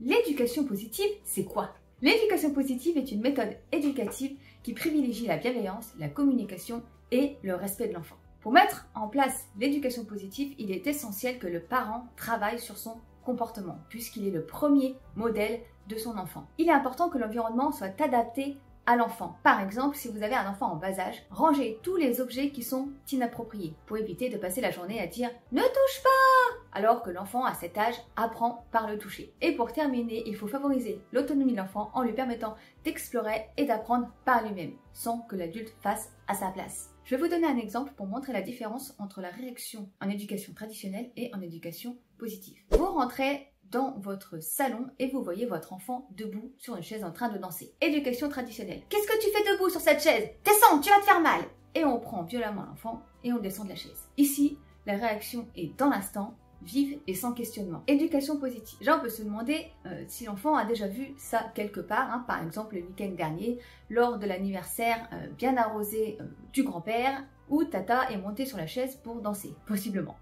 L'éducation positive, c'est quoi? L'éducation positive est une méthode éducative qui privilégie la bienveillance, la communication et le respect de l'enfant. Pour mettre en place l'éducation positive, il est essentiel que le parent travaille sur son comportement, puisqu'il est le premier modèle de son enfant. Il est important que l'environnement soit adapté à l'enfant. Par exemple, si vous avez un enfant en bas âge, rangez tous les objets qui sont inappropriés pour éviter de passer la journée à dire « Ne touche pas !» alors que l'enfant à cet âge apprend par le toucher. Et pour terminer, il faut favoriser l'autonomie de l'enfant en lui permettant d'explorer et d'apprendre par lui-même, sans que l'adulte fasse à sa place. Je vais vous donner un exemple pour montrer la différence entre la réaction en éducation traditionnelle et en éducation positive. Vous rentrez dans votre salon et vous voyez votre enfant debout sur une chaise en train de danser. Éducation traditionnelle. Qu'est-ce que tu fais debout sur cette chaise? Descends, tu vas te faire mal! Et on prend violemment l'enfant et on descend de la chaise. Ici, la réaction est dans l'instant, vive et sans questionnement. Éducation positive. Là, on peut se demander si l'enfant a déjà vu ça quelque part, hein, par exemple le week-end dernier, lors de l'anniversaire bien arrosé du grand-père, où Tata est montée sur la chaise pour danser, possiblement.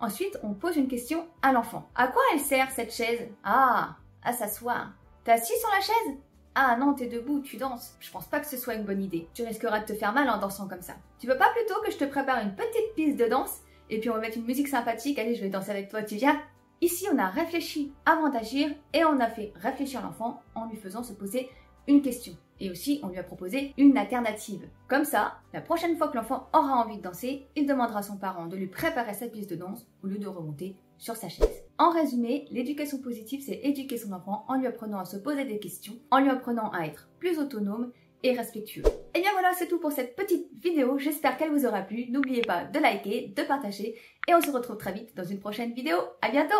Ensuite, on pose une question à l'enfant. À quoi elle sert cette chaise? Ah, à s'asseoir. T'es assis sur la chaise? Ah non, t'es debout, tu danses. Je pense pas que ce soit une bonne idée. Tu risqueras de te faire mal en dansant comme ça. Tu veux pas plutôt que je te prépare une petite piste de danse et puis on va mettre une musique sympathique? Allez, je vais danser avec toi, tu viens? Ici, on a réfléchi avant d'agir et on a fait réfléchir l'enfant en lui faisant se poser une question. Et aussi, on lui a proposé une alternative. Comme ça, la prochaine fois que l'enfant aura envie de danser, il demandera à son parent de lui préparer sa piste de danse au lieu de remonter sur sa chaise. En résumé, l'éducation positive, c'est éduquer son enfant en lui apprenant à se poser des questions, en lui apprenant à être plus autonome et respectueux. Et bien voilà, c'est tout pour cette petite vidéo. J'espère qu'elle vous aura plu. N'oubliez pas de liker, de partager et on se retrouve très vite dans une prochaine vidéo. À bientôt!